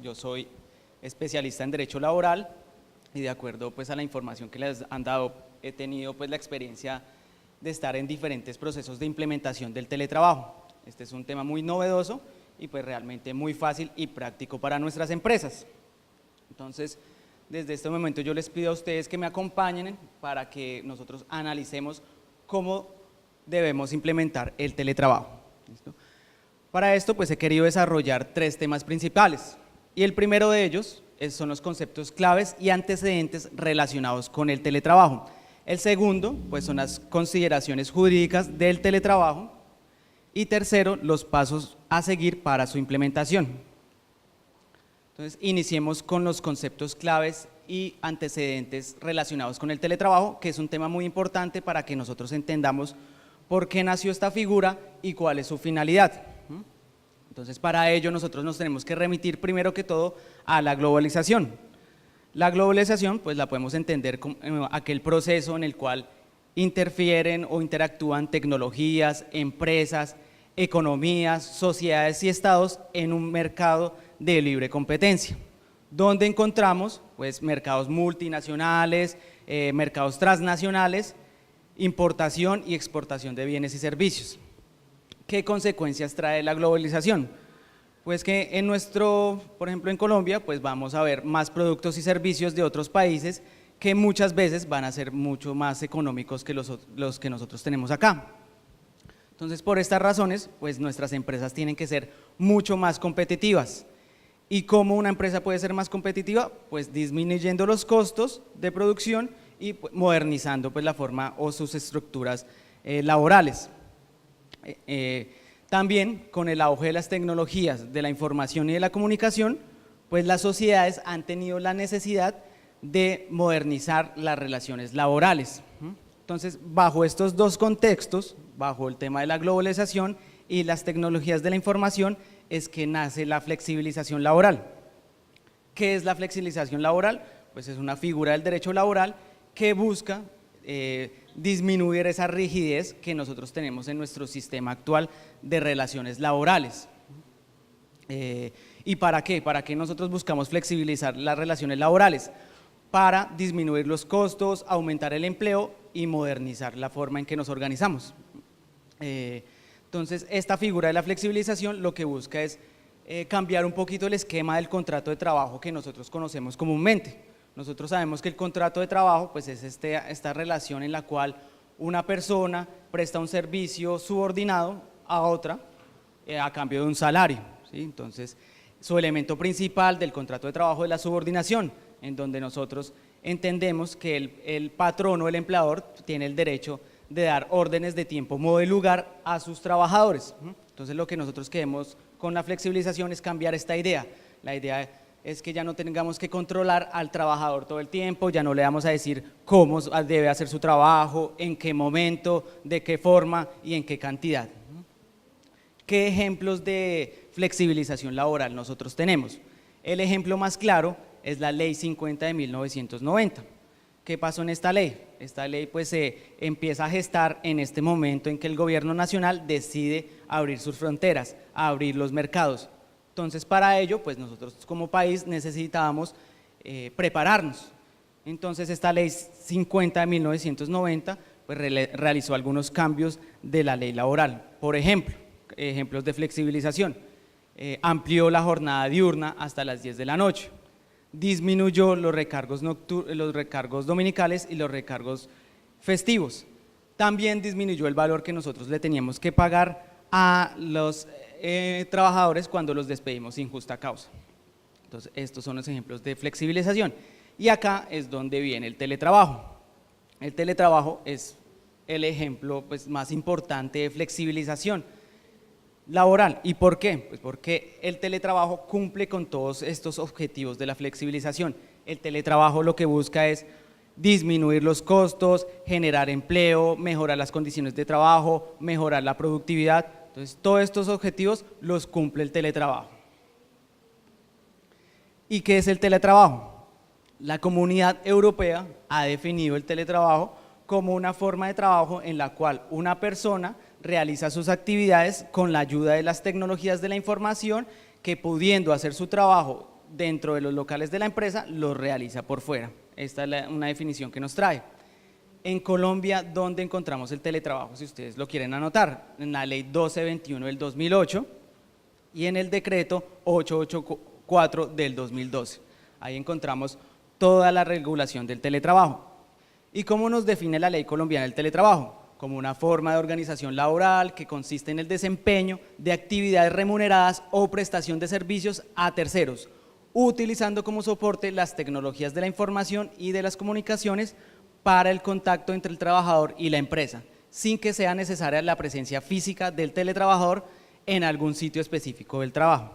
yo soy especialista en Derecho Laboral y de acuerdo pues a la información que les han dado, he tenido pues la experiencia de estar en diferentes procesos de implementación del teletrabajo. Este es un tema muy novedoso y pues realmente muy fácil y práctico para nuestras empresas. Entonces, desde este momento yo les pido a ustedes que me acompañen para que nosotros analicemos cómo debemos implementar el teletrabajo. ¿Listo? Para esto pues he querido desarrollar 3 temas principales y el primero de ellos son los conceptos claves y antecedentes relacionados con el teletrabajo. El segundo pues son las consideraciones jurídicas del teletrabajo y tercero, los pasos a seguir para su implementación. Entonces, iniciemos con los conceptos claves y antecedentes relacionados con el teletrabajo, que es un tema muy importante para que nosotros entendamos por qué nació esta figura y cuál es su finalidad. Entonces, para ello nosotros nos tenemos que remitir primero que todo a la globalización. La globalización, pues la podemos entender como aquel proceso en el cual interfieren o interactúan tecnologías, empresas, economías, sociedades y estados en un mercado de libre competencia, donde encontramos pues mercados multinacionales, mercados transnacionales, importación y exportación de bienes y servicios. ¿Qué consecuencias trae la globalización? Pues que en por ejemplo en Colombia, pues vamos a ver más productos y servicios de otros países que muchas veces van a ser mucho más económicos que los que nosotros tenemos acá. Entonces, por estas razones, pues nuestras empresas tienen que ser mucho más competitivas. ¿Y cómo una empresa puede ser más competitiva? Pues disminuyendo los costos de producción y modernizando pues la forma o sus estructuras laborales. También con el auge de las tecnologías de la información y de la comunicación, pues las sociedades han tenido la necesidad de modernizar las relaciones laborales. Entonces, bajo estos 2 contextos, bajo el tema de la globalización y las tecnologías de la información, es que nace la flexibilización laboral. ¿Qué es la flexibilización laboral? Pues es una figura del derecho laboral que busca disminuir esa rigidez que nosotros tenemos en nuestro sistema actual de relaciones laborales. ¿Y para qué? ¿Para qué nosotros buscamos flexibilizar las relaciones laborales? Para disminuir los costos, aumentar el empleo y modernizar la forma en que nos organizamos. Entonces, esta figura de la flexibilización lo que busca es cambiar un poquito el esquema del contrato de trabajo que nosotros conocemos comúnmente. Nosotros sabemos que el contrato de trabajo pues es esta relación en la cual una persona presta un servicio subordinado a otra a cambio de un salario, ¿sí? Entonces, su elemento principal del contrato de trabajo es la subordinación, en donde nosotros entendemos que el patrón o el empleador tiene el derecho de dar órdenes de tiempo, modo y lugar a sus trabajadores. Entonces, lo que nosotros queremos con la flexibilización es cambiar esta idea. La idea es que ya no tengamos que controlar al trabajador todo el tiempo, ya no le vamos a decir cómo debe hacer su trabajo, en qué momento, de qué forma y en qué cantidad. ¿Qué ejemplos de flexibilización laboral nosotros tenemos? El ejemplo más claro es la Ley 50 de 1990. ¿Qué pasó en esta ley? Esta ley pues se empieza a gestar en este momento en que el gobierno nacional decide abrir sus fronteras, abrir los mercados. Entonces, para ello, pues nosotros como país necesitábamos prepararnos. Entonces, esta ley 50 de 1990 pues, realizó algunos cambios de la ley laboral. Por ejemplo, ejemplos de flexibilización, amplió la jornada diurna hasta las 10 de la noche, disminuyó los recargos dominicales y los recargos festivos. También disminuyó el valor que nosotros le teníamos que pagar a los trabajadores cuando los despedimos sin justa causa. Entonces, estos son los ejemplos de flexibilización. Y acá es donde viene el teletrabajo. El teletrabajo es el ejemplo pues, más importante de flexibilización laboral. ¿Y por qué? Pues porque el teletrabajo cumple con todos estos objetivos de la flexibilización. El teletrabajo lo que busca es disminuir los costos, generar empleo, mejorar las condiciones de trabajo, mejorar la productividad. Entonces, todos estos objetivos los cumple el teletrabajo. ¿Y qué es el teletrabajo? La Comunidad Europea ha definido el teletrabajo como una forma de trabajo en la cual una persona realiza sus actividades con la ayuda de las tecnologías de la información que pudiendo hacer su trabajo dentro de los locales de la empresa los realiza por fuera. Esta es una definición que nos trae. En Colombia, ¿dónde encontramos el teletrabajo? Si ustedes lo quieren anotar, en la ley 1221 del 2008 y en el decreto 884 del 2012. Ahí encontramos toda la regulación del teletrabajo. ¿Y cómo nos define la ley colombiana del teletrabajo? Como una forma de organización laboral que consiste en el desempeño de actividades remuneradas o prestación de servicios a terceros, utilizando como soporte las tecnologías de la información y de las comunicaciones para el contacto entre el trabajador y la empresa, sin que sea necesaria la presencia física del teletrabajador en algún sitio específico del trabajo.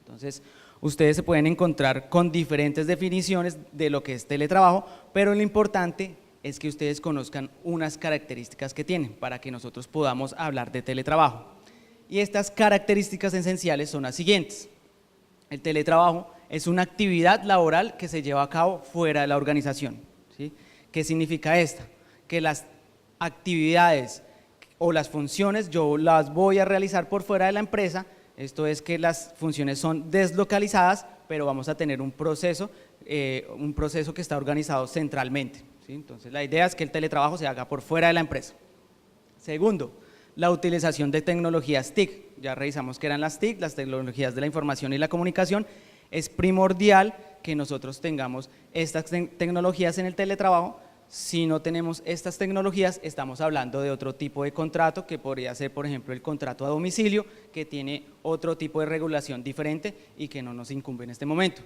Entonces, ustedes se pueden encontrar con diferentes definiciones de lo que es teletrabajo, pero lo importante es que ustedes conozcan unas características que tienen para que nosotros podamos hablar de teletrabajo. Y estas características esenciales son las siguientes. El teletrabajo es una actividad laboral que se lleva a cabo fuera de la organización, ¿sí? ¿Qué significa esta? Que las actividades o las funciones yo las voy a realizar por fuera de la empresa, esto es que las funciones son deslocalizadas, pero vamos a tener un proceso que está organizado centralmente, ¿sí? Entonces la idea es que el teletrabajo se haga por fuera de la empresa. Segundo, la utilización de tecnologías TIC, ya revisamos que eran las TIC, las tecnologías de la información y la comunicación. Es primordial que nosotros tengamos estas tecnologías en el teletrabajo. Si no tenemos estas tecnologías, estamos hablando de otro tipo de contrato que podría ser, por ejemplo, el contrato a domicilio, que tiene otro tipo de regulación diferente y que no nos incumbe en este momento.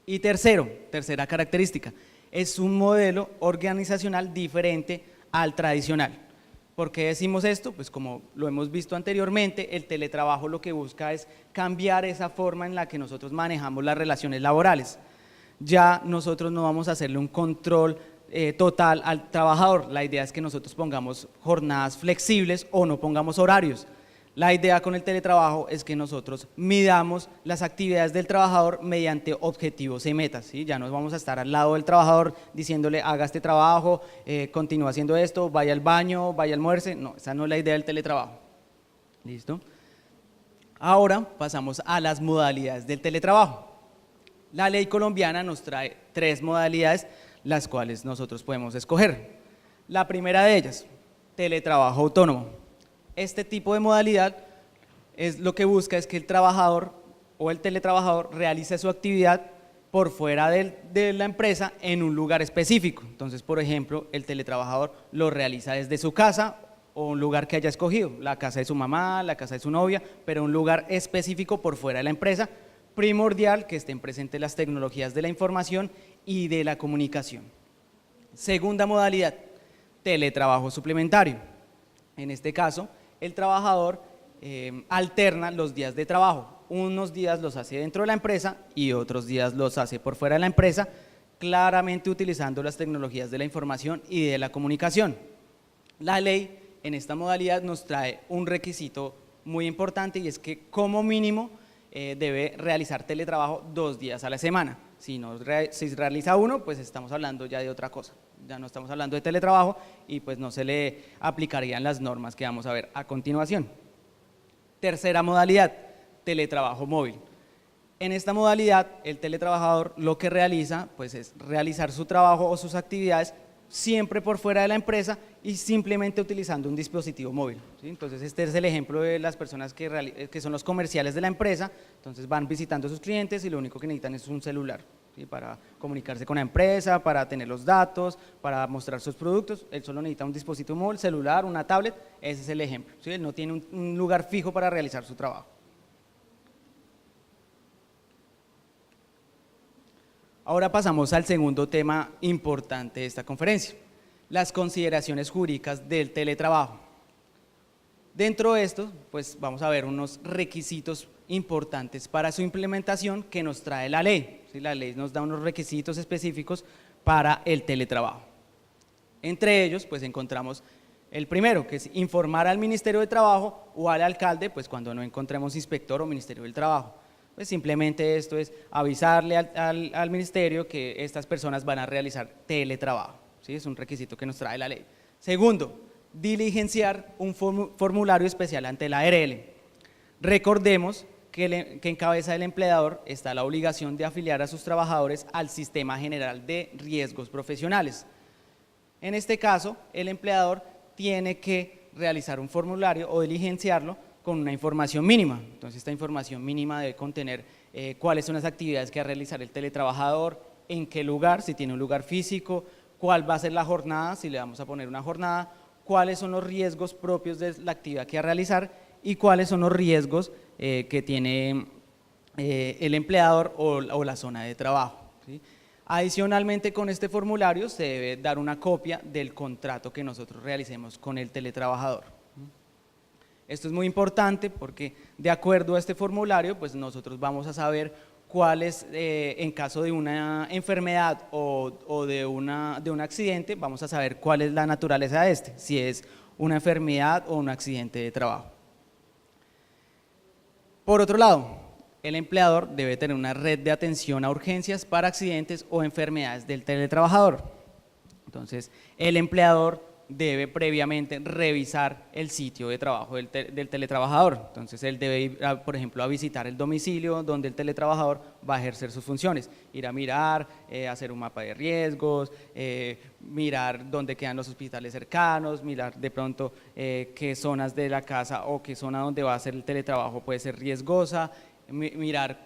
Y tercera característica, es un modelo organizacional diferente al tradicional. ¿Por qué decimos esto? Pues como lo hemos visto anteriormente, el teletrabajo lo que busca es cambiar esa forma en la que nosotros manejamos las relaciones laborales. Ya nosotros no vamos a hacerle un control total al trabajador, la idea es que nosotros pongamos jornadas flexibles o no pongamos horarios. La idea con el teletrabajo es que nosotros midamos las actividades del trabajador mediante objetivos y metas, ¿sí? Ya no vamos a estar al lado del trabajador diciéndole haga este trabajo, continúa haciendo esto, vaya al baño, vaya a almuerce. No, esa no es la idea del teletrabajo. ¿Listo? Ahora pasamos a las modalidades del teletrabajo. La ley colombiana nos trae 3 modalidades, las cuales nosotros podemos escoger. La primera de ellas, teletrabajo autónomo. Este tipo de modalidad es lo que busca es que el trabajador o el teletrabajador realice su actividad por fuera de la empresa en un lugar específico. Entonces, por ejemplo, el teletrabajador lo realiza desde su casa o un lugar que haya escogido, la casa de su mamá, la casa de su novia, pero un lugar específico por fuera de la empresa, primordial que estén presentes las tecnologías de la información y de la comunicación. Segunda modalidad, teletrabajo suplementario. En este caso, el trabajador alterna los días de trabajo, unos días los hace dentro de la empresa y otros días los hace por fuera de la empresa, claramente utilizando las tecnologías de la información y de la comunicación. La ley en esta modalidad nos trae un requisito muy importante y es que como mínimo debe realizar teletrabajo 2 días a la semana. Si realiza uno, pues estamos hablando ya de otra cosa. Ya no estamos hablando de teletrabajo y pues no se le aplicarían las normas que vamos a ver a continuación. Tercera modalidad, teletrabajo móvil. En esta modalidad, el teletrabajador lo que realiza pues es realizar su trabajo o sus actividades siempre por fuera de la empresa y simplemente utilizando un dispositivo móvil, ¿sí? Entonces este es el ejemplo de las personas que son los comerciales de la empresa. Entonces van visitando a sus clientes y lo único que necesitan es un celular, ¿sí? Para comunicarse con la empresa, para tener los datos, para mostrar sus productos. Él solo necesita un dispositivo móvil, celular, una tablet. Ese es el ejemplo, ¿sí? Él no tiene un lugar fijo para realizar su trabajo. Ahora pasamos al segundo tema importante de esta conferencia, las consideraciones jurídicas del teletrabajo. Dentro de esto, pues vamos a ver unos requisitos importantes para su implementación que nos trae la ley, ¿sí? La ley nos da unos requisitos específicos para el teletrabajo. Entre ellos, pues encontramos el primero, que es informar al Ministerio de Trabajo o al alcalde, pues cuando no encontremos inspector o Ministerio del Trabajo. Pues simplemente esto es avisarle al ministerio que estas personas van a realizar teletrabajo, ¿sí? Es un requisito que nos trae la ley. Segundo, diligenciar un formulario especial ante la ARL. Recordemos que en cabeza del empleador está la obligación de afiliar a sus trabajadores al Sistema General de Riesgos Profesionales. En este caso, el empleador tiene que realizar un formulario o diligenciarlo con una información mínima. Entonces, esta información mínima debe contener cuáles son las actividades que va a realizar el teletrabajador, en qué lugar, si tiene un lugar físico, cuál va a ser la jornada, si le vamos a poner una jornada, cuáles son los riesgos propios de la actividad que va a realizar y cuáles son los riesgos que tiene el empleador o la zona de trabajo, ¿sí? Adicionalmente, con este formulario se debe dar una copia del contrato que nosotros realicemos con el teletrabajador. Esto es muy importante porque de acuerdo a este formulario, pues nosotros vamos a saber cuáles, en caso de una enfermedad o de un accidente, vamos a saber cuál es la naturaleza de este, si es una enfermedad o un accidente de trabajo. Por otro lado, el empleador debe tener una red de atención a urgencias para accidentes o enfermedades del teletrabajador. Entonces, el empleador debe previamente revisar el sitio de trabajo del teletrabajador. Entonces, él debe ir, por ejemplo, a visitar el domicilio donde el teletrabajador va a ejercer sus funciones, ir a mirar, hacer un mapa de riesgos, mirar dónde quedan los hospitales cercanos, mirar de pronto qué zonas de la casa o qué zona donde va a hacer el teletrabajo puede ser riesgosa, mirar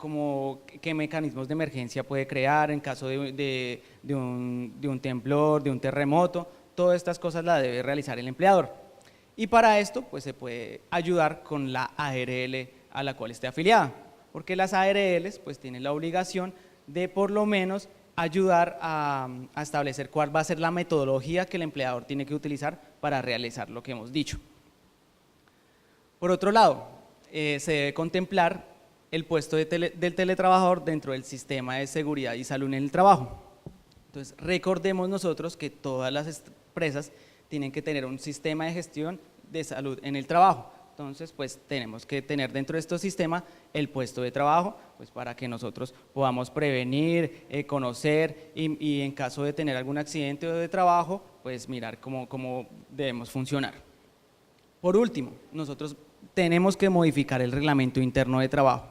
qué mecanismos de emergencia puede crear en caso de un temblor, de un terremoto. Todas estas cosas las debe realizar el empleador. Y para esto, pues se puede ayudar con la ARL a la cual esté afiliada, porque las ARLs pues tienen la obligación de por lo menos ayudar a establecer cuál va a ser la metodología que el empleador tiene que utilizar para realizar lo que hemos dicho. Por otro lado, se debe contemplar el puesto del teletrabajador dentro del sistema de seguridad y salud en el trabajo. Entonces, recordemos nosotros que todas las empresas tienen que tener un sistema de gestión de salud en el trabajo. Entonces, pues tenemos que tener dentro de este sistema el puesto de trabajo, pues para que nosotros podamos prevenir, conocer y en caso de tener algún accidente de trabajo, pues mirar cómo debemos funcionar. Por último, nosotros tenemos que modificar el reglamento interno de trabajo.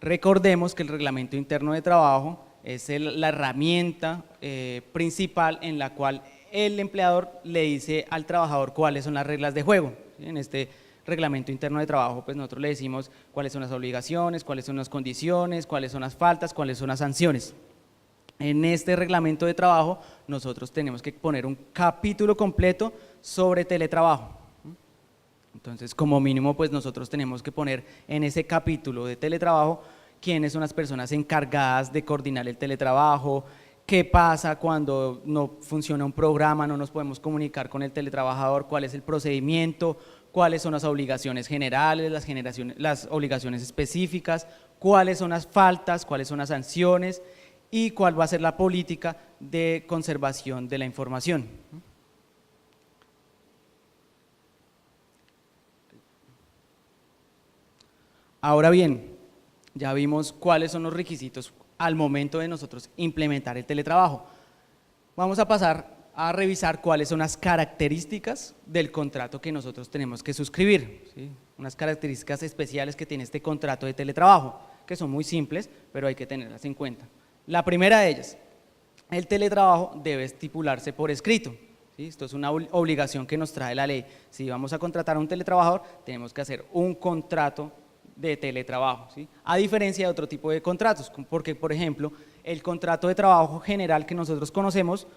Recordemos que el reglamento interno de trabajo es la herramienta principal en la cual el empleador le dice al trabajador cuáles son las reglas de juego. En este reglamento interno de trabajo, pues nosotros le decimos cuáles son las obligaciones, cuáles son las condiciones, cuáles son las faltas, cuáles son las sanciones. En este reglamento de trabajo nosotros tenemos que poner un capítulo completo sobre teletrabajo. Entonces, como mínimo, pues nosotros tenemos que poner en ese capítulo de teletrabajo quiénes son las personas encargadas de coordinar el teletrabajo, qué pasa cuando no funciona un programa, no nos podemos comunicar con el teletrabajador, cuál es el procedimiento, cuáles son las obligaciones generales, las obligaciones específicas, cuáles son las faltas, cuáles son las sanciones y cuál va a ser la política de conservación de la información. Ahora bien, ya vimos cuáles son los requisitos al momento de nosotros implementar el teletrabajo. Vamos a pasar a revisar cuáles son las características del contrato que nosotros tenemos que suscribir, ¿sí? Unas características especiales que tiene este contrato de teletrabajo, que son muy simples, pero hay que tenerlas en cuenta. La primera de ellas, el teletrabajo debe estipularse por escrito. ¿Sí? Esto es una obligación que nos trae la ley. Si vamos a contratar a un teletrabajador, tenemos que hacer un contrato de teletrabajo, ¿sí? A diferencia de otro tipo de contratos, porque por ejemplo, el contrato de trabajo general que nosotros conocemos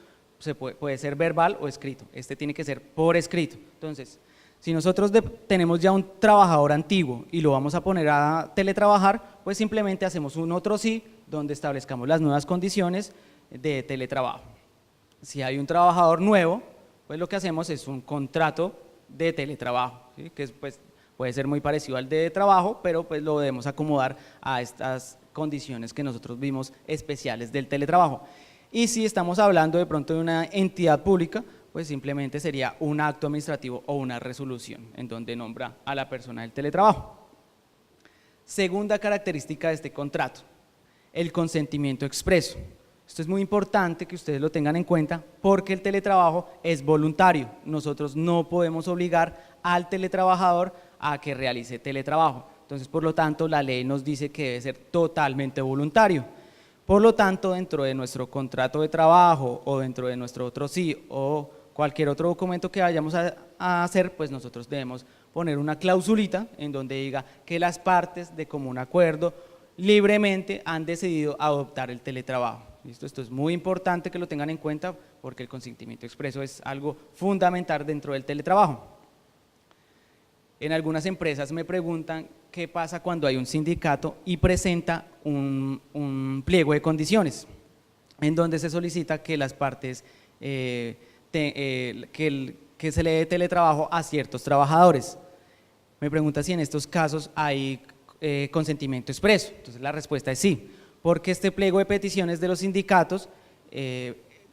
puede ser verbal o escrito, este tiene que ser por escrito. Entonces, si nosotros tenemos ya un trabajador antiguo y lo vamos a poner a teletrabajar, pues simplemente hacemos un otro sí, donde establezcamos las nuevas condiciones de teletrabajo. Si hay un trabajador nuevo, pues lo que hacemos es un contrato de teletrabajo, ¿sí? Que es, pues, puede ser muy parecido al de trabajo, pero pues lo debemos acomodar a estas condiciones que nosotros vimos especiales del teletrabajo. Y si estamos hablando de pronto de una entidad pública, pues simplemente sería un acto administrativo o una resolución en donde nombra a la persona del teletrabajo. Segunda característica de este contrato, el consentimiento expreso. Esto es muy importante que ustedes lo tengan en cuenta porque el teletrabajo es voluntario. Nosotros no podemos obligar al teletrabajador a que realice teletrabajo. Entonces, por lo tanto, la ley nos dice que debe ser totalmente voluntario. Por lo tanto, dentro de nuestro contrato de trabajo o dentro de nuestro otro sí o cualquier otro documento que vayamos a hacer, pues nosotros debemos poner una clausulita en donde diga que las partes de común acuerdo libremente han decidido adoptar el teletrabajo. ¿Listo? Esto es muy importante que lo tengan en cuenta porque el consentimiento expreso es algo fundamental dentro del teletrabajo. En algunas empresas me preguntan qué pasa cuando hay un sindicato y presenta un pliego de condiciones en donde se solicita que las partes, que se le dé teletrabajo a ciertos trabajadores. Me pregunta si en estos casos hay consentimiento expreso. Entonces la respuesta es sí, porque este pliego de peticiones de los sindicatos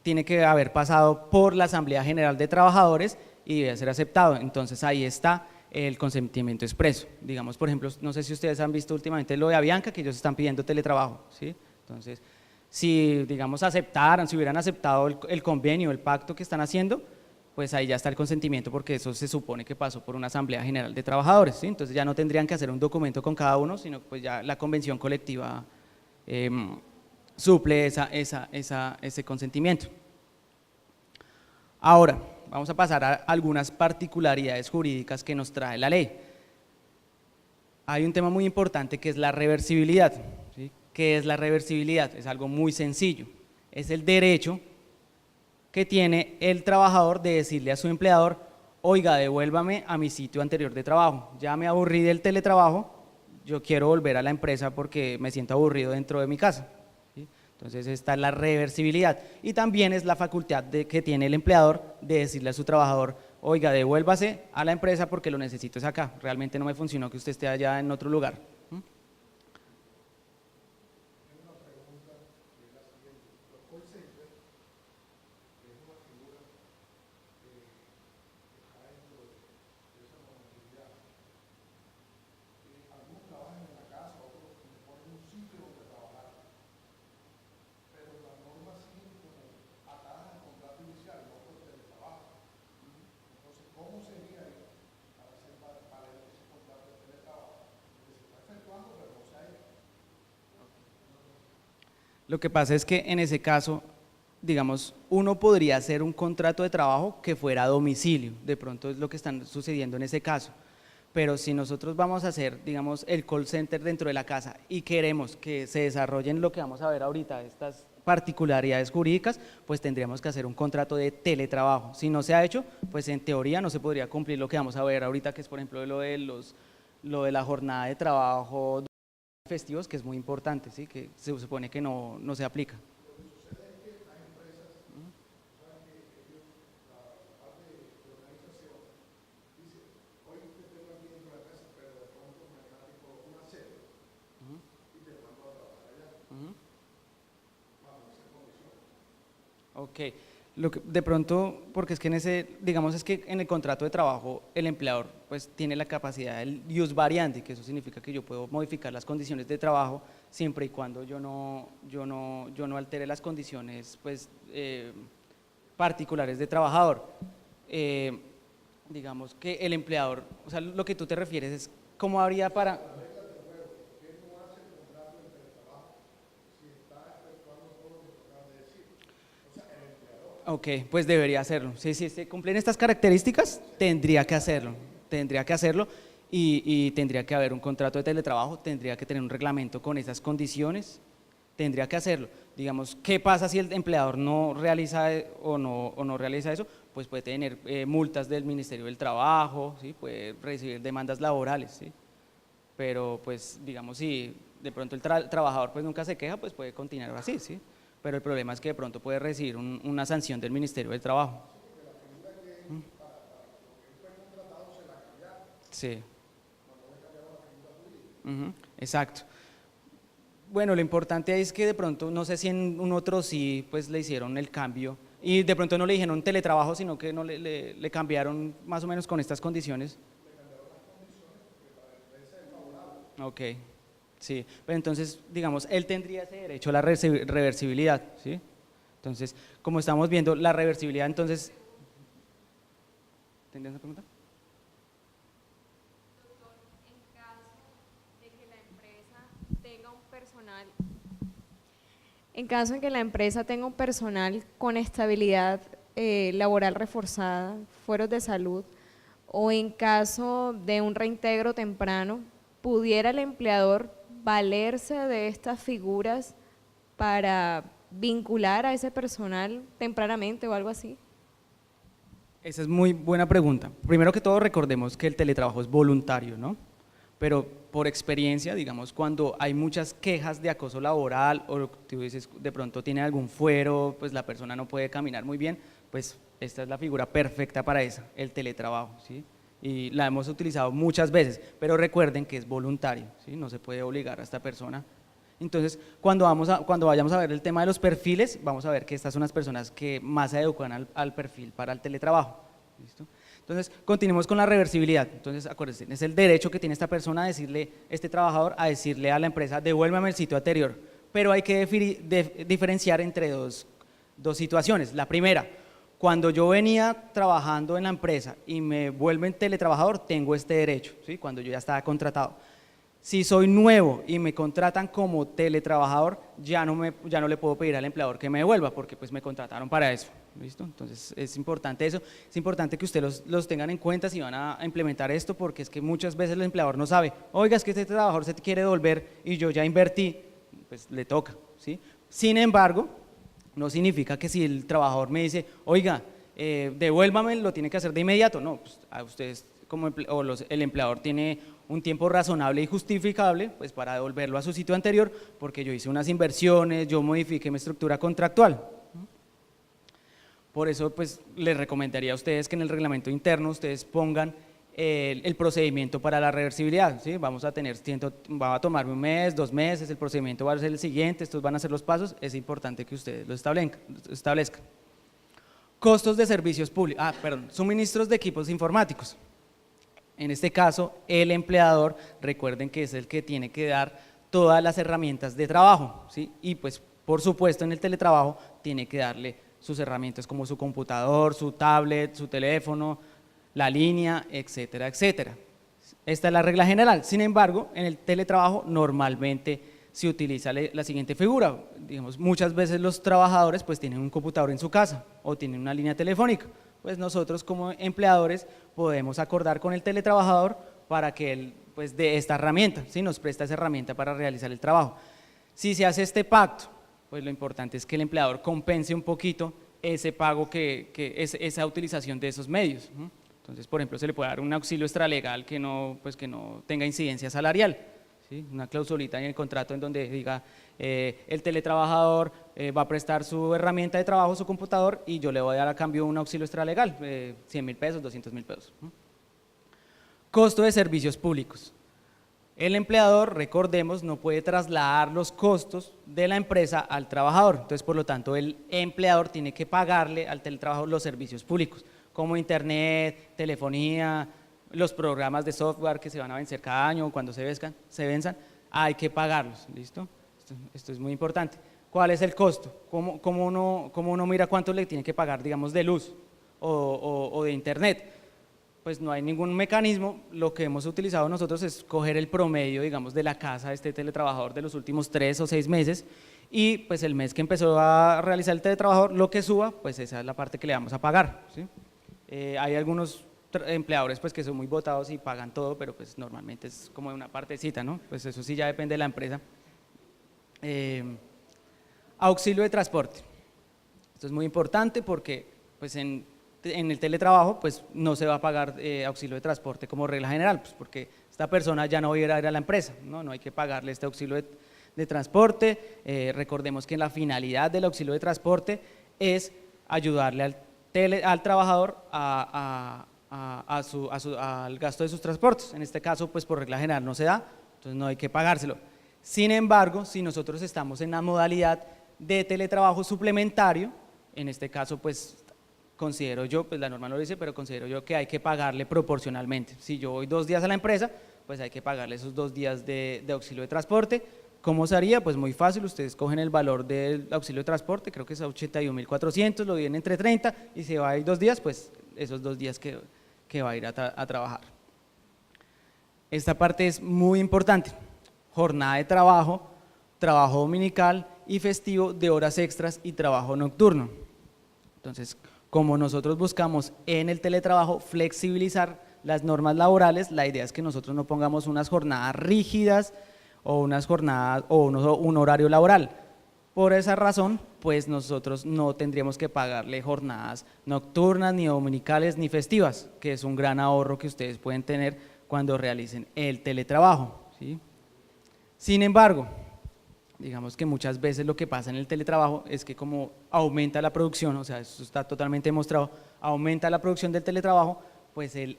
tiene que haber pasado por la Asamblea General de Trabajadores y debe ser aceptado. Entonces ahí está el consentimiento expreso. Digamos, por ejemplo, no sé si ustedes han visto últimamente lo de Avianca, que ellos están pidiendo teletrabajo, ¿sí? Entonces, si, digamos, si hubieran aceptado el convenio, el pacto que están haciendo, pues ahí ya está el consentimiento, porque eso se supone que pasó por una Asamblea General de Trabajadores, ¿sí? Entonces ya no tendrían que hacer un documento con cada uno, sino pues ya la convención colectiva suple ese consentimiento. Ahora, vamos a pasar a algunas particularidades jurídicas que nos trae la ley. Hay un tema muy importante que es la reversibilidad, ¿sí? ¿Qué es la reversibilidad? Es algo muy sencillo, es el derecho que tiene el trabajador de decirle a su empleador: oiga, devuélvame a mi sitio anterior de trabajo, ya me aburrí del teletrabajo, yo quiero volver a la empresa porque me siento aburrido dentro de mi casa. ¿Sí? Entonces esta es la reversibilidad y también es la facultad que tiene el empleador de decirle a su trabajador: oiga, devuélvase a la empresa porque lo necesito es acá, realmente no me funcionó que usted esté allá en otro lugar. Lo que pasa es que en ese caso, digamos, uno podría hacer un contrato de trabajo que fuera a domicilio, de pronto es lo que está sucediendo en ese caso, pero si nosotros vamos a hacer, digamos, el call center dentro de la casa y queremos que se desarrollen lo que vamos a ver ahorita, estas particularidades jurídicas, pues tendríamos que hacer un contrato de teletrabajo. Si no se ha hecho, pues en teoría no se podría cumplir lo que vamos a ver ahorita, que es por ejemplo lo de la jornada de trabajo festivos, que es muy importante, ¿sí? Que se supone que no se aplica. Ok, de pronto, porque es que digamos es que en el contrato de trabajo el empleador pues tiene la capacidad del ius variandi, que eso significa que yo puedo modificar las condiciones de trabajo siempre y cuando yo no altere las condiciones pues particulares de trabajador. Digamos que el empleador, o sea, lo que tú te refieres es cómo habría para… Ok, pues debería hacerlo. Si se cumplen estas características, tendría que hacerlo y tendría que haber un contrato de teletrabajo, tendría que tener un reglamento con esas condiciones, tendría que hacerlo. Digamos, ¿qué pasa si el empleador no realiza o no realiza eso? Pues puede tener multas del Ministerio del Trabajo, ¿sí? Puede recibir demandas laborales, ¿sí? Pero pues digamos, si de pronto el trabajador pues nunca se queja, pues puede continuar así, ¿sí? Pero el problema es que de pronto puede recibir una sanción del Ministerio del Trabajo. Sí. Exacto. Bueno, lo importante es que de pronto, no sé si en un otro sí, pues le hicieron el cambio y de pronto no le dijeron teletrabajo, sino que no le cambiaron más o menos con estas condiciones. Ok, sí, pero entonces, digamos, él tendría ese derecho a la reversibilidad, ¿sí? Entonces, como estamos viendo, la reversibilidad, entonces… ¿Tendrías una pregunta? En caso en que la empresa tenga un personal con estabilidad laboral reforzada, fueros de salud, o en caso de un reintegro temprano, ¿pudiera el empleador valerse de estas figuras para vincular a ese personal tempranamente o algo así? Esa es muy buena pregunta. Primero que todo, recordemos que el teletrabajo es voluntario, ¿no? Pero por experiencia, digamos, cuando hay muchas quejas de acoso laboral o tú dices, de pronto tiene algún fuero, pues la persona no puede caminar muy bien, pues esta es la figura perfecta para eso, el teletrabajo, ¿sí? Y la hemos utilizado muchas veces, pero recuerden que es voluntario, ¿sí? No se puede obligar a esta persona. Entonces, cuando vayamos a ver el tema de los perfiles, vamos a ver que estas son las personas que más se adecuan al perfil para el teletrabajo. ¿Listo? Entonces, continuemos con la reversibilidad. Entonces, acuérdense, es el derecho que tiene esta persona a decirle, este trabajador, a decirle a la empresa, devuélvame el sitio anterior. Pero hay que diferenciar entre dos situaciones. La primera, cuando yo venía trabajando en la empresa y me vuelven teletrabajador, tengo este derecho, ¿sí? Cuando yo ya estaba contratado. Si soy nuevo y me contratan como teletrabajador, ya no le puedo pedir al empleador que me devuelva porque pues me contrataron para eso. ¿Listo? Entonces es importante eso, es importante que ustedes los tengan en cuenta si van a implementar esto, porque es que muchas veces el empleador no sabe, oiga, es que este trabajador se te quiere devolver y yo ya invertí, pues le toca, ¿sí? Sin embargo, no significa que si el trabajador me dice, oiga, devuélvame, lo tiene que hacer de inmediato, no, pues a ustedes el empleador tiene un tiempo razonable y justificable pues para devolverlo a su sitio anterior, porque yo hice unas inversiones, yo modifiqué mi estructura contractual. Por eso pues les recomendaría a ustedes que en el reglamento interno ustedes pongan el procedimiento para la reversibilidad, ¿sí? Va a tomar un mes, 2 meses, el procedimiento va a ser el siguiente, estos van a ser los pasos, es importante que ustedes lo establezcan. Costos de servicios públicos, suministros de equipos informáticos. En este caso, el empleador, recuerden que es el que tiene que dar todas las herramientas de trabajo, ¿sí? Y pues, por supuesto, en el teletrabajo tiene que darle sus herramientas como su computador, su tablet, su teléfono, la línea, etcétera, etcétera. Esta es la regla general. Sin embargo, en el teletrabajo normalmente se utiliza la siguiente figura. Digamos, muchas veces los trabajadores pues tienen un computador en su casa o tienen una línea telefónica. Pues nosotros como empleadores podemos acordar con el teletrabajador para que él pues dé esta herramienta, ¿sí? Nos presta esa herramienta para realizar el trabajo. Si se hace este pacto, pues lo importante es que el empleador compense un poquito ese pago esa utilización de esos medios. Entonces, por ejemplo, se le puede dar un auxilio extralegal que no tenga incidencia salarial, ¿sí? Una clausulita en el contrato en donde diga el teletrabajador va a prestar su herramienta de trabajo, su computador, y yo le voy a dar a cambio un auxilio extralegal, 100.000 pesos, 200.000 pesos. Costo de servicios públicos. El empleador, recordemos, no puede trasladar los costos de la empresa al trabajador, entonces por lo tanto el empleador tiene que pagarle al teletrabajador los servicios públicos, como internet, telefonía, los programas de software que se van a vencer cada año, cuando se venzan, hay que pagarlos, ¿listo? Esto es muy importante. ¿Cuál es el costo? ¿Cómo uno mira cuánto le tiene que pagar, digamos, de luz o de internet? Pues no hay ningún mecanismo. Lo que hemos utilizado nosotros es coger el promedio, digamos, de la casa de este teletrabajador de los últimos 3 o 6 meses y pues el mes que empezó a realizar el teletrabajador, lo que suba, pues esa es la parte que le vamos a pagar, ¿sí? Hay algunos empleadores pues que son muy botados y pagan todo, pero pues normalmente es como una partecita, ¿no? Pues eso sí ya depende de la empresa. Auxilio de transporte. Esto es muy importante porque pues en el teletrabajo pues no se va a pagar auxilio de transporte como regla general, pues porque esta persona ya no va a ir a la empresa, no hay que pagarle este auxilio de transporte. Recordemos que la finalidad del auxilio de transporte es ayudarle al trabajador al gasto de sus transportes. En este caso pues por regla general no se da, entonces no hay que pagárselo. Sin embargo, si nosotros estamos en la modalidad de teletrabajo suplementario, en este caso pues considero yo, pues la norma no lo dice, pero considero yo que hay que pagarle proporcionalmente. Si yo voy 2 días a la empresa, pues hay que pagarle esos 2 días de auxilio de transporte. ¿Cómo se haría? Pues muy fácil, ustedes cogen el valor del auxilio de transporte, creo que es 81.400, lo dividen entre 30 y si va a ir 2 días, pues esos 2 días que va a ir a trabajar. Esta parte es muy importante. Jornada de trabajo, trabajo dominical y festivo de horas extras y trabajo nocturno. Entonces, como nosotros buscamos en el teletrabajo flexibilizar las normas laborales, la idea es que nosotros no pongamos unas jornadas rígidas o unas jornadas o un horario laboral. Por esa razón, pues nosotros no tendríamos que pagarle jornadas nocturnas, ni dominicales, ni festivas, que es un gran ahorro que ustedes pueden tener cuando realicen el teletrabajo, ¿sí? Sin embargo, digamos que muchas veces lo que pasa en el teletrabajo es que como aumenta la producción, o sea, eso está totalmente demostrado, aumenta la producción del teletrabajo, pues el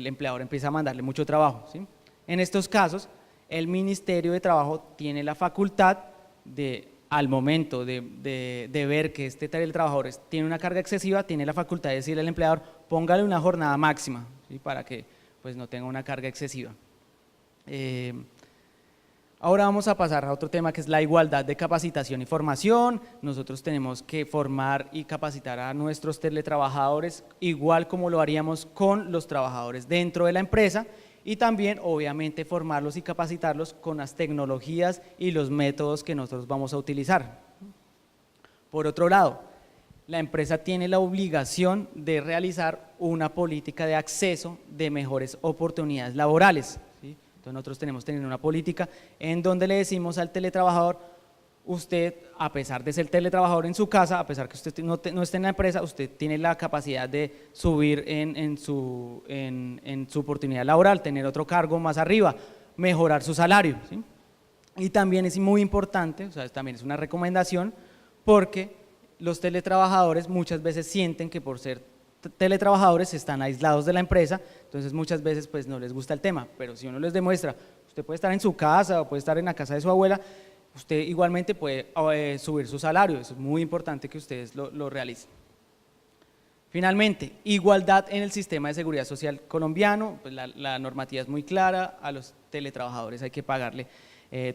empleador empieza a mandarle mucho trabajo, ¿sí? En estos casos, el Ministerio de Trabajo tiene la facultad de, al momento de ver que este teletrabajador tiene una carga excesiva, tiene la facultad de decirle al empleador, póngale una jornada máxima, ¿sí? Para que pues, no tenga una carga excesiva. Ahora vamos a pasar a otro tema que es la igualdad de capacitación y formación. Nosotros tenemos que formar y capacitar a nuestros teletrabajadores igual como lo haríamos con los trabajadores dentro de la empresa y también obviamente formarlos y capacitarlos con las tecnologías y los métodos que nosotros vamos a utilizar. Por otro lado, la empresa tiene la obligación de realizar una política de acceso de mejores oportunidades laborales, ¿sí? Entonces nosotros tenemos que tener una política en donde le decimos al teletrabajador, usted a pesar de ser teletrabajador en su casa, a pesar que usted no esté en la empresa, usted tiene la capacidad de subir en su oportunidad laboral, tener otro cargo más arriba, mejorar su salario, ¿sí? Y también es muy importante, o sea, también es una recomendación, porque los teletrabajadores muchas veces sienten que por ser teletrabajadores están aislados de la empresa, entonces muchas veces pues no les gusta el tema, pero si uno les demuestra, usted puede estar en su casa o puede estar en la casa de su abuela, usted igualmente puede subir su salario, eso es muy importante que ustedes lo realicen. Finalmente, igualdad en el sistema de seguridad social colombiano, pues la normativa es muy clara, a los teletrabajadores hay que pagarle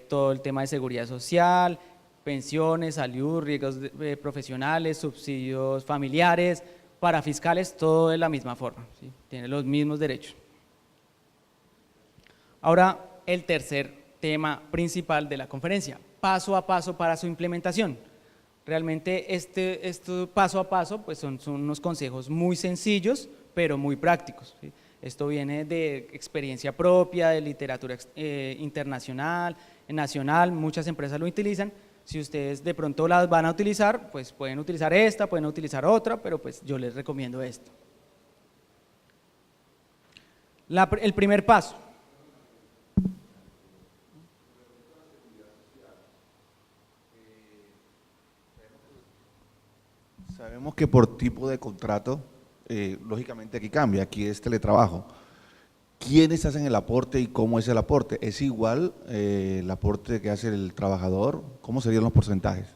todo el tema de seguridad social, pensiones, salud, riesgos profesionales, subsidios familiares, para fiscales, todo de la misma forma, ¿sí? Tienen los mismos derechos. Ahora, el tercer tema principal de la conferencia, paso a paso para su implementación. Realmente esto paso a paso pues son unos consejos muy sencillos, pero muy prácticos, ¿sí? Esto viene de experiencia propia, de literatura internacional, nacional, muchas empresas lo utilizan. Si ustedes de pronto las van a utilizar, pues pueden utilizar esta, pueden utilizar otra, pero pues yo les recomiendo esto. El primer paso. Sabemos que por tipo de contrato, lógicamente aquí cambia, aquí es teletrabajo. ¿Quiénes hacen el aporte y cómo es el aporte? ¿Es igual el aporte que hace el trabajador? ¿Cómo serían los porcentajes?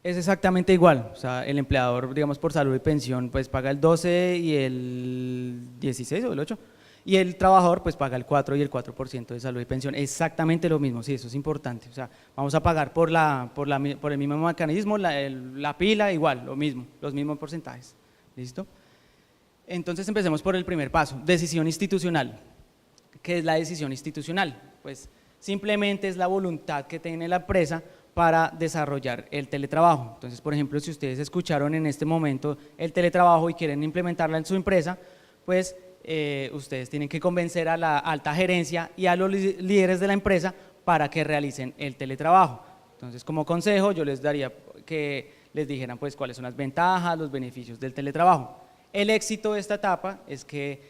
Es exactamente igual, o sea, el empleador, digamos, por salud y pensión, pues paga el 12 y el 16 o el 8, y el trabajador pues paga el 4 y el 4% de salud y pensión, exactamente lo mismo, sí, eso es importante, o sea, vamos a pagar por el mismo mecanismo, la pila igual, lo mismo, los mismos porcentajes, ¿listo? Entonces empecemos por el primer paso, decisión institucional. ¿Qué es la decisión institucional? Pues simplemente es la voluntad que tiene la empresa para desarrollar el teletrabajo. Entonces, por ejemplo, si ustedes escucharon en este momento el teletrabajo y quieren implementarla en su empresa, pues ustedes tienen que convencer a la alta gerencia y a los líderes de la empresa para que realicen el teletrabajo. Entonces, como consejo, yo les daría que les dijeran pues cuáles son las ventajas, los beneficios del teletrabajo. El éxito de esta etapa es que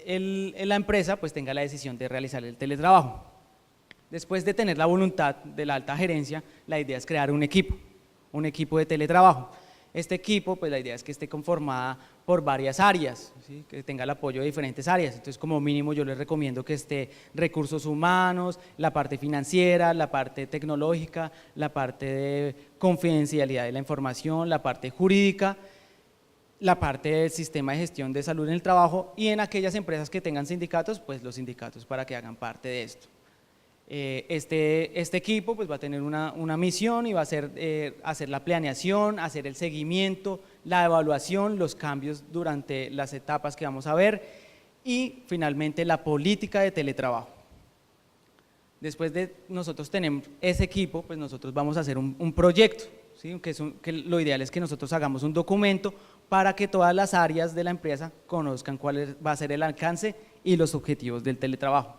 la empresa pues tenga la decisión de realizar el teletrabajo. Después de tener la voluntad de la alta gerencia, la idea es crear un equipo de teletrabajo. Este equipo, pues la idea es que esté conformada por varias áreas, ¿sí? Que tenga el apoyo de diferentes áreas. Entonces, como mínimo, yo les recomiendo que esté recursos humanos, la parte financiera, la parte tecnológica, la parte de confidencialidad de la información, la parte jurídica, la parte del sistema de gestión de salud en el trabajo y en aquellas empresas que tengan sindicatos, pues los sindicatos para que hagan parte de esto. Este equipo pues va a tener una misión y va a ser hacer la planeación, hacer el seguimiento, la evaluación, los cambios durante las etapas que vamos a ver y finalmente la política de teletrabajo. Después de nosotros tenemos ese equipo, pues nosotros vamos a hacer un proyecto, ¿sí? Que lo ideal es que nosotros hagamos un documento para que todas las áreas de la empresa conozcan cuál va a ser el alcance y los objetivos del teletrabajo.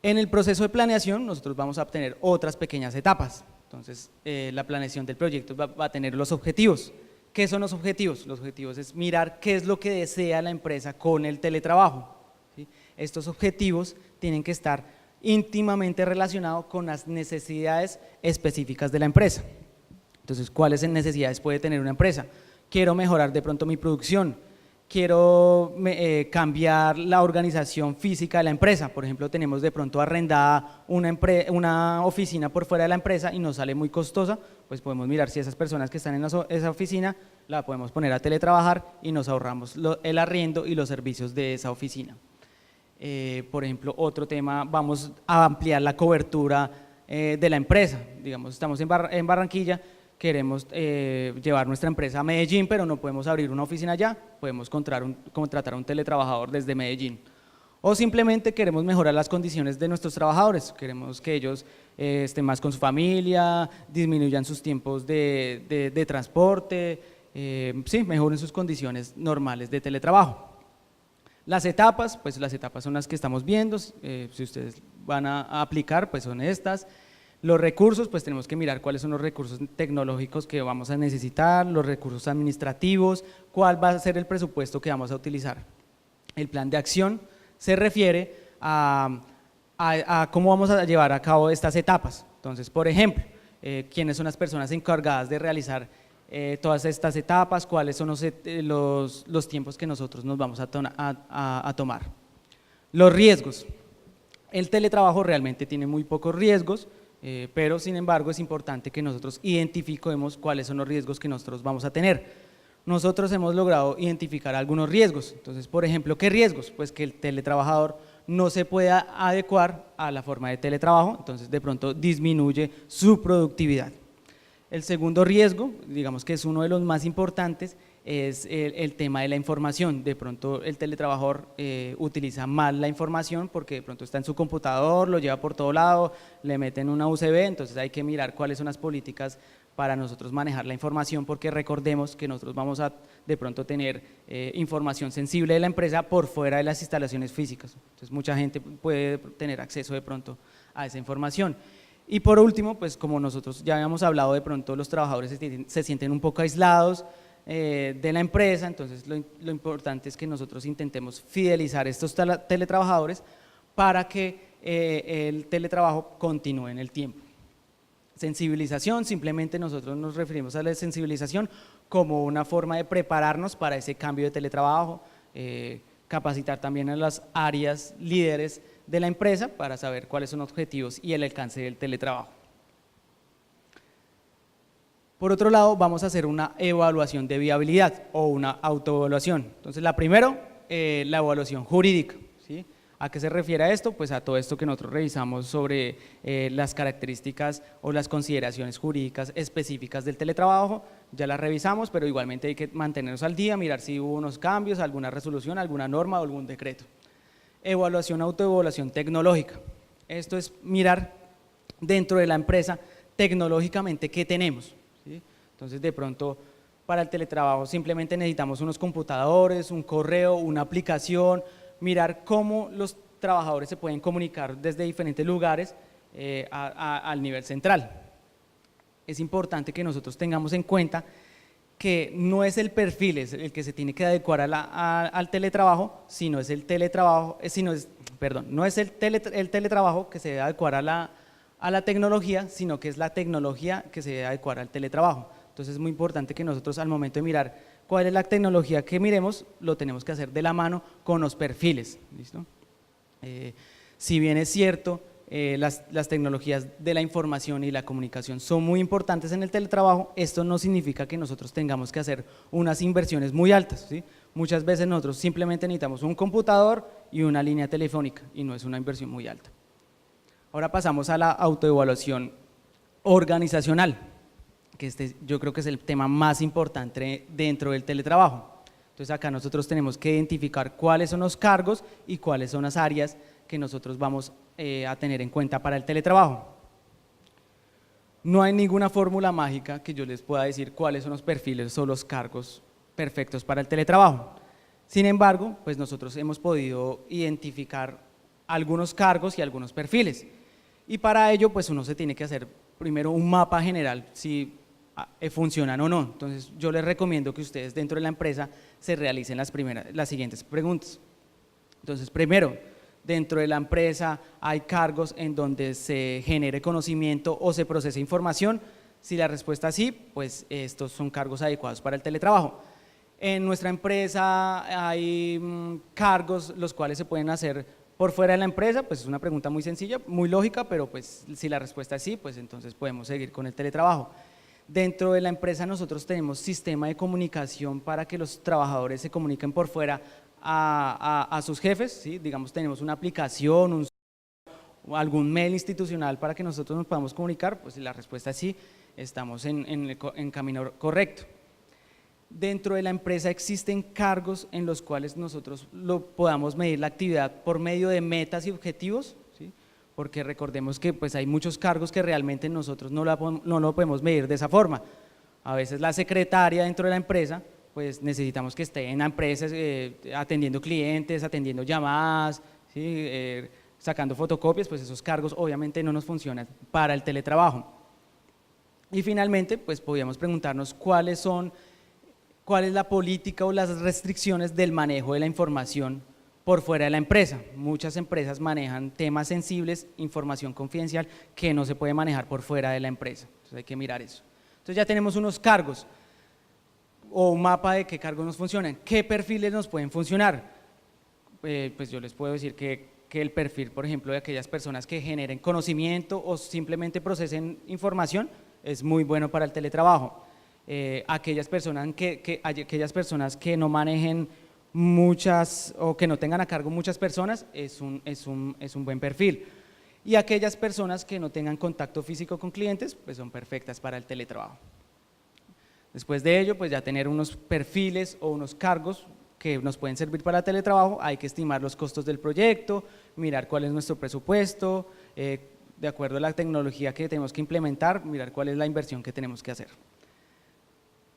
En el proceso de planeación nosotros vamos a obtener otras pequeñas etapas. Entonces, la planeación del proyecto va a tener los objetivos. ¿Qué son los objetivos? Los objetivos es mirar qué es lo que desea la empresa con el teletrabajo, ¿sí? Estos objetivos tienen que estar íntimamente relacionados con las necesidades específicas de la empresa. Entonces, ¿cuáles necesidades puede tener una empresa? Quiero mejorar de pronto mi producción, quiero cambiar la organización física de la empresa. Por ejemplo, tenemos de pronto arrendada una oficina por fuera de la empresa y nos sale muy costosa, pues podemos mirar si esas personas que están en esa oficina la podemos poner a teletrabajar y nos ahorramos el arriendo y los servicios de esa oficina. Por ejemplo, otro tema, vamos a ampliar la cobertura de la empresa. Digamos, estamos en Barranquilla, queremos llevar nuestra empresa a Medellín, pero no podemos abrir una oficina allá, podemos contratar a un teletrabajador desde Medellín. O simplemente queremos mejorar las condiciones de nuestros trabajadores, queremos que ellos estén más con su familia, disminuyan sus tiempos de transporte, sí, mejoren sus condiciones normales de teletrabajo. Las etapas, pues las etapas son las que estamos viendo, si ustedes van a aplicar, pues son estas. Los recursos, pues tenemos que mirar cuáles son los recursos tecnológicos que vamos a necesitar, los recursos administrativos, cuál va a ser el presupuesto que vamos a utilizar. El plan de acción se refiere a cómo vamos a llevar a cabo estas etapas. Entonces, por ejemplo, quiénes son las personas encargadas de realizar todas estas etapas, cuáles son los tiempos que nosotros nos vamos a tomar. Los riesgos. El teletrabajo realmente tiene muy pocos riesgos, pero sin embargo es importante que nosotros identifiquemos cuáles son los riesgos que nosotros vamos a tener. Nosotros hemos logrado identificar algunos riesgos. Entonces, por ejemplo, ¿qué riesgos? Pues que el teletrabajador no se pueda adecuar a la forma de teletrabajo, entonces de pronto disminuye su productividad. El segundo riesgo, digamos que es uno de los más importantes, es el tema de la información. De pronto el teletrabajador utiliza mal la información porque de pronto está en su computador, lo lleva por todo lado, le meten una USB, entonces hay que mirar cuáles son las políticas para nosotros manejar la información, porque recordemos que nosotros vamos a de pronto tener información sensible de la empresa por fuera de las instalaciones físicas. Entonces mucha gente puede tener acceso de pronto a esa información. Y por último, pues como nosotros ya habíamos hablado, de pronto los trabajadores se sienten un poco aislados de la empresa, entonces lo importante es que nosotros intentemos fidelizar a estos teletrabajadores para que el teletrabajo continúe en el tiempo. Sensibilización, simplemente nosotros nos referimos a la sensibilización como una forma de prepararnos para ese cambio de teletrabajo, capacitar también a las áreas líderes de la empresa para saber cuáles son los objetivos y el alcance del teletrabajo. Por otro lado, vamos a hacer una evaluación de viabilidad o una autoevaluación. Entonces, la primera, la evaluación jurídica, ¿sí? ¿A qué se refiere a esto? Pues a todo esto que nosotros revisamos sobre las características o las consideraciones jurídicas específicas del teletrabajo, ya las revisamos, pero igualmente hay que mantenernos al día, mirar si hubo unos cambios, alguna resolución, alguna norma o algún decreto. Evaluación, autoevaluación tecnológica. Esto es mirar dentro de la empresa tecnológicamente qué tenemos, ¿sí? Entonces, de pronto, para el teletrabajo simplemente necesitamos unos computadores, un correo, una aplicación, mirar cómo los trabajadores se pueden comunicar desde diferentes lugares al nivel central. Es importante que nosotros tengamos en cuenta que no es el perfil el que se tiene que adecuar al teletrabajo, sino es el teletrabajo, no es el teletrabajo que se debe adecuar a la tecnología, sino que es la tecnología que se debe adecuar al teletrabajo. Entonces es muy importante que nosotros al momento de mirar cuál es la tecnología que miremos, lo tenemos que hacer de la mano con los perfiles, ¿listo? Si bien es cierto, las tecnologías de la información y la comunicación son muy importantes en el teletrabajo, esto no significa que nosotros tengamos que hacer unas inversiones muy altas, ¿sí? Muchas veces nosotros simplemente necesitamos un computador y una línea telefónica y no es una inversión muy alta. Ahora pasamos a la autoevaluación organizacional, que yo creo que es el tema más importante dentro del teletrabajo. Entonces acá nosotros tenemos que identificar cuáles son los cargos y cuáles son las áreas que nosotros vamos a tener en cuenta para el teletrabajo. No hay ninguna fórmula mágica que yo les pueda decir cuáles son los perfiles o los cargos perfectos para el teletrabajo. Sin embargo, pues nosotros hemos podido identificar algunos cargos y algunos perfiles. Y para ello, pues uno se tiene que hacer primero un mapa general si funcionan o no. Entonces, yo les recomiendo que ustedes dentro de la empresa se realicen las siguientes preguntas. Entonces, primero, dentro de la empresa hay cargos en donde se genere conocimiento o se procese información. Si la respuesta es sí, pues estos son cargos adecuados para el teletrabajo. En nuestra empresa hay cargos los cuales se pueden hacer por fuera de la empresa, pues es una pregunta muy sencilla, muy lógica, pero pues si la respuesta es sí, pues entonces podemos seguir con el teletrabajo. Dentro de la empresa nosotros tenemos sistema de comunicación para que los trabajadores se comuniquen por fuera a sus jefes, ¿sí? Digamos, tenemos una aplicación, algún mail institucional para que nosotros nos podamos comunicar, pues si la respuesta es sí, estamos en camino correcto. Dentro de la empresa existen cargos en los cuales nosotros podamos medir la actividad por medio de metas y objetivos, ¿sí? Porque recordemos que pues hay muchos cargos que realmente nosotros no lo podemos medir de esa forma. A veces la secretaria dentro de la empresa, pues necesitamos que esté en la empresa atendiendo clientes, atendiendo llamadas, ¿sí? Sacando fotocopias, pues esos cargos obviamente no nos funcionan para el teletrabajo. Y finalmente, pues podríamos preguntarnos cuál es la política o las restricciones del manejo de la información por fuera de la empresa. Muchas empresas manejan temas sensibles, información confidencial que no se puede manejar por fuera de la empresa, entonces hay que mirar eso. Entonces ya tenemos unos cargos o un mapa de qué cargos nos funcionan, qué perfiles nos pueden funcionar. Pues yo les puedo decir que el perfil, por ejemplo, de aquellas personas que generen conocimiento o simplemente procesen información es muy bueno para el teletrabajo. Aquellas personas que no manejen muchas o que no tengan a cargo muchas personas es un buen perfil, y aquellas personas que no tengan contacto físico con clientes pues son perfectas para el teletrabajo. Después de ello, pues ya tener unos perfiles o unos cargos que nos pueden servir para el teletrabajo, hay que estimar los costos del proyecto, mirar cuál es nuestro presupuesto, de acuerdo a la tecnología que tenemos que implementar, mirar cuál es la inversión que tenemos que hacer.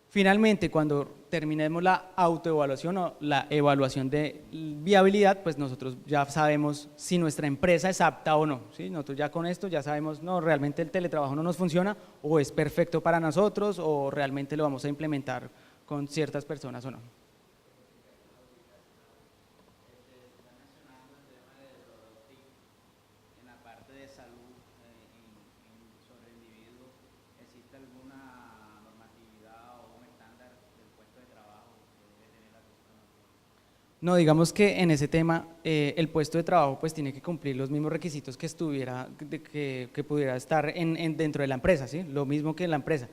Finalmente, cuando terminemos la autoevaluación o la evaluación de viabilidad, pues nosotros ya sabemos si nuestra empresa es apta o no, ¿sí? Nosotros ya con esto ya sabemos, no, realmente el teletrabajo no nos funciona, o es perfecto para nosotros, o realmente lo vamos a implementar con ciertas personas o no. No, digamos que en ese tema el puesto de trabajo pues tiene que cumplir los mismos requisitos que pudiera estar dentro de la empresa, ¿sí? Lo mismo que en la empresa.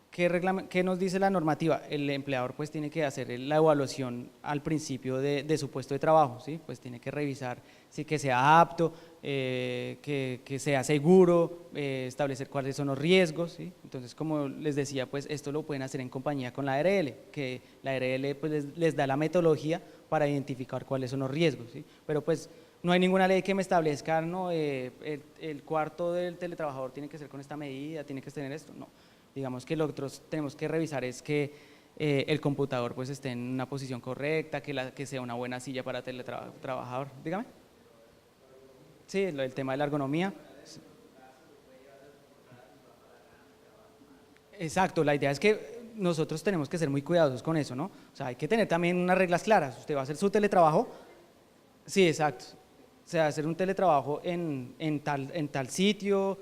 ¿Qué nos dice la normativa? El empleador pues tiene que hacer la evaluación al principio de su puesto de trabajo, ¿sí? Pues tiene que revisar que sea apto, que sea seguro, establecer cuáles son los riesgos, ¿sí? Entonces, como les decía, pues esto lo pueden hacer en compañía con la ARL, que la ARL pues les da la metodología para identificar cuáles son los riesgos, ¿sí? Pero pues no hay ninguna ley que me establezca, no, el cuarto del teletrabajador tiene que ser con esta medida, tiene que tener esto, no. Digamos que lo que nosotros tenemos que revisar es que el computador pues esté en una posición correcta, que sea una buena silla para el teletrabajador. Dígame. Sí, el tema de la ergonomía. Exacto, la idea es que nosotros tenemos que ser muy cuidadosos con eso, ¿no? O sea, hay que tener también unas reglas claras. Usted va a hacer su teletrabajo. Sí, exacto. O sea, hacer un teletrabajo en tal sitio.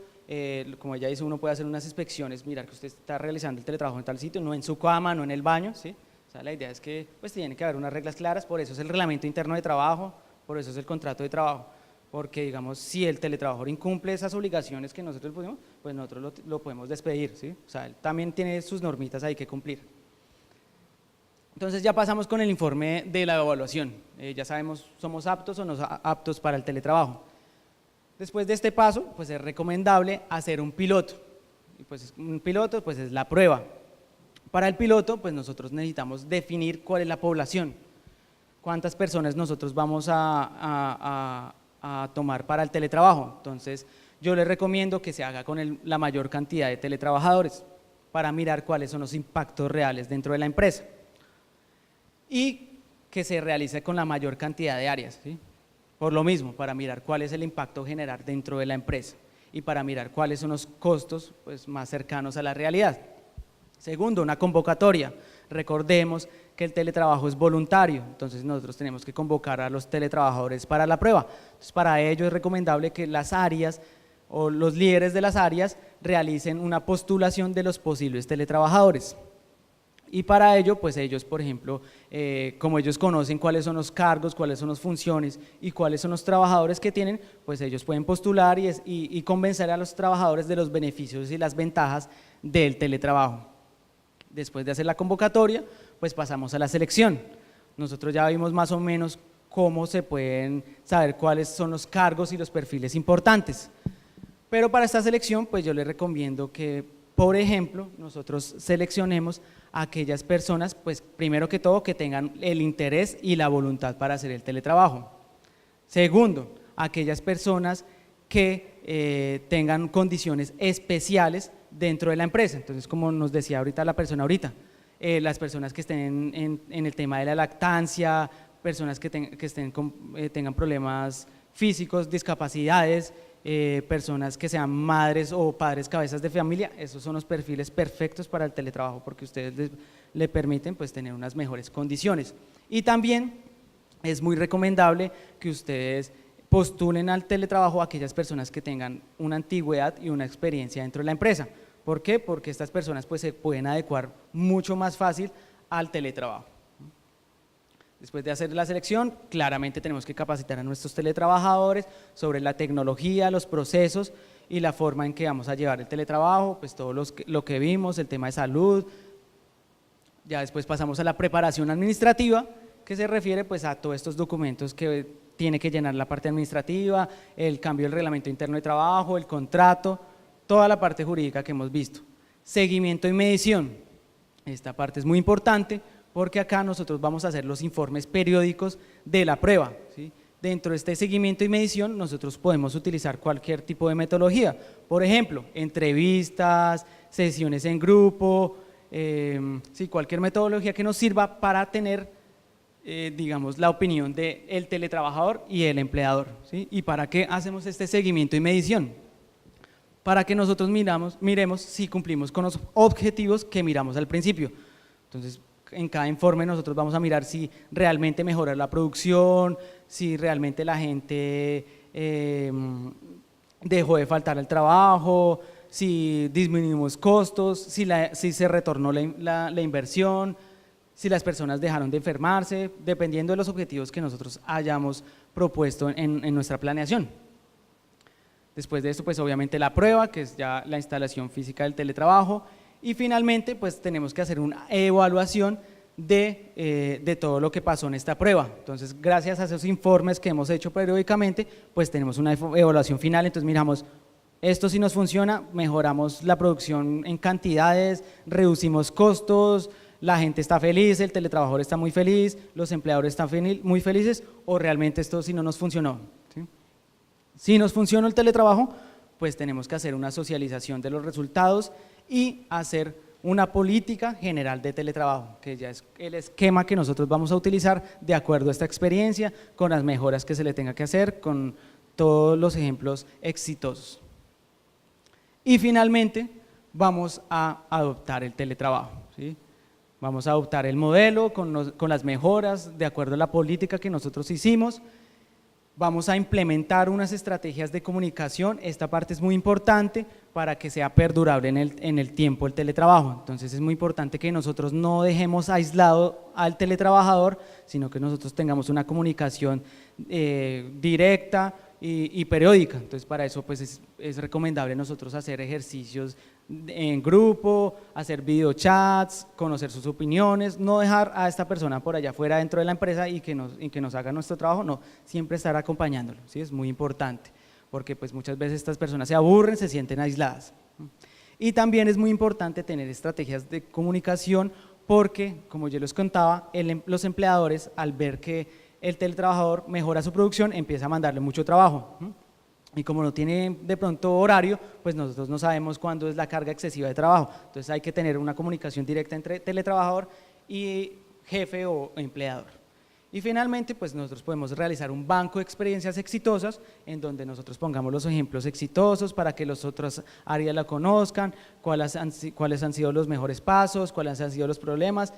Como ella dice, uno puede hacer unas inspecciones, mirar que usted está realizando el teletrabajo en tal sitio, no en su cama, no en el baño, ¿sí? O sea, la idea es que pues tiene que haber unas reglas claras, por eso es el reglamento interno de trabajo, por eso es el contrato de trabajo, porque digamos, si el teletrabajador incumple esas obligaciones que nosotros pusimos, pues nosotros lo podemos despedir, ¿sí? O sea, él también tiene sus normitas ahí que cumplir. Entonces ya pasamos con el informe de la evaluación, ya sabemos, somos aptos o no aptos para el teletrabajo. Después de este paso, pues es recomendable hacer un piloto, y pues un piloto pues es la prueba. Para el piloto, pues nosotros necesitamos definir cuál es la población, cuántas personas nosotros vamos a a tomar para el teletrabajo. Entonces, yo les recomiendo que se haga con la mayor cantidad de teletrabajadores para mirar cuáles son los impactos reales dentro de la empresa y que se realice con la mayor cantidad de áreas, ¿sí? Por lo mismo, para mirar cuál es el impacto general dentro de la empresa y para mirar cuáles son los costos pues, más cercanos a la realidad. Segundo, una convocatoria. Recordemos que el teletrabajo es voluntario, entonces nosotros tenemos que convocar a los teletrabajadores para la prueba. Entonces, para ello es recomendable que las áreas o los líderes de las áreas realicen una postulación de los posibles teletrabajadores. Y para ello, pues ellos, por ejemplo, como ellos conocen cuáles son los cargos, cuáles son las funciones y cuáles son los trabajadores que tienen, pues ellos pueden postular y convencer a los trabajadores de los beneficios y las ventajas del teletrabajo. Después de hacer la convocatoria, pues pasamos a la selección. Nosotros ya vimos más o menos cómo se pueden saber cuáles son los cargos y los perfiles importantes. Pero para esta selección, pues yo les recomiendo que, por ejemplo, nosotros seleccionemos a aquellas personas, pues primero que todo, que tengan el interés y la voluntad para hacer el teletrabajo. Segundo, aquellas personas que tengan condiciones especiales dentro de la empresa. Entonces, como nos decía ahorita la persona las personas que estén en el tema de la lactancia, personas que tengan problemas físicos, discapacidades, personas que sean madres o padres cabezas de familia, esos son los perfiles perfectos para el teletrabajo porque ustedes le permiten pues tener unas mejores condiciones. Y también es muy recomendable que ustedes postulen al teletrabajo a aquellas personas que tengan una antigüedad y una experiencia dentro de la empresa. ¿Por qué? Porque estas personas pues se pueden adecuar mucho más fácil al teletrabajo. Después de hacer la selección, claramente tenemos que capacitar a nuestros teletrabajadores sobre la tecnología, los procesos y la forma en que vamos a llevar el teletrabajo, pues todo lo que vimos, el tema de salud. Ya después pasamos a la preparación administrativa, que se refiere pues a todos estos documentos que tiene que llenar la parte administrativa, el cambio del reglamento interno de trabajo, el contrato, toda la parte jurídica que hemos visto. Seguimiento y medición, esta parte es muy importante porque acá nosotros vamos a hacer los informes periódicos de la prueba, ¿sí? Dentro de este seguimiento y medición nosotros podemos utilizar cualquier tipo de metodología, por ejemplo, entrevistas, sesiones en grupo, sí, cualquier metodología que nos sirva para tener digamos, la opinión del teletrabajador y el empleador, ¿sí? ¿Y para qué hacemos este seguimiento y medición? Para que nosotros miremos si cumplimos con los objetivos que miramos al principio. Entonces, en cada informe nosotros vamos a mirar si realmente mejora la producción, si realmente la gente dejó de faltar al trabajo, si disminuimos costos, si se retornó la inversión, si las personas dejaron de enfermarse, dependiendo de los objetivos que nosotros hayamos propuesto en nuestra planeación. Después de esto, pues obviamente la prueba, que es ya la instalación física del teletrabajo, y finalmente, pues tenemos que hacer una evaluación de todo lo que pasó en esta prueba. Entonces, gracias a esos informes que hemos hecho periódicamente, pues tenemos una evaluación final, entonces miramos, esto sí nos funciona, mejoramos la producción en cantidades, reducimos costos, la gente está feliz, el teletrabajador está muy feliz, los empleadores están muy felices, o realmente esto sí no nos funcionó, ¿sí? Si nos funcionó el teletrabajo, pues tenemos que hacer una socialización de los resultados y hacer una política general de teletrabajo, que ya es el esquema que nosotros vamos a utilizar de acuerdo a esta experiencia, con las mejoras que se le tenga que hacer, con todos los ejemplos exitosos. Y finalmente, vamos a adoptar el teletrabajo, ¿sí? Vamos a adoptar el modelo con las mejoras de acuerdo a la política que nosotros hicimos. Vamos a implementar unas estrategias de comunicación, esta parte es muy importante para que sea perdurable en el tiempo el teletrabajo. Entonces es muy importante que nosotros no dejemos aislado al teletrabajador, sino que nosotros tengamos una comunicación directa y periódica. Entonces para eso pues es recomendable nosotros hacer ejercicios en grupo, hacer videochats, conocer sus opiniones, no dejar a esta persona por allá afuera dentro de la empresa y que nos haga nuestro trabajo, no, siempre estar acompañándolo, ¿sí? Es muy importante, porque pues muchas veces estas personas se aburren, se sienten aisladas. Y también es muy importante tener estrategias de comunicación porque, como yo les contaba, los empleadores al ver que el teletrabajador mejora su producción, empieza a mandarle mucho trabajo. Y como no tiene de pronto horario, pues nosotros no sabemos cuándo es la carga excesiva de trabajo. Entonces hay que tener una comunicación directa entre teletrabajador y jefe o empleador. Y finalmente, pues nosotros podemos realizar un banco de experiencias exitosas en donde nosotros pongamos los ejemplos exitosos para que las otras áreas la conozcan, cuáles han sido los mejores pasos, cuáles han sido los problemas,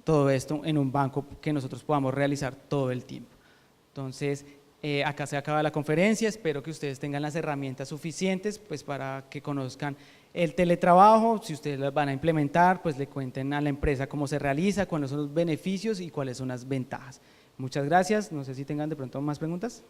todo esto en un banco que nosotros podamos realizar todo el tiempo. Entonces, acá se acaba la conferencia, espero que ustedes tengan las herramientas suficientes pues, para que conozcan el teletrabajo. Si ustedes las van a implementar, pues le cuenten a la empresa cómo se realiza, cuáles son los beneficios y cuáles son las ventajas. Muchas gracias, no sé si tengan de pronto más preguntas.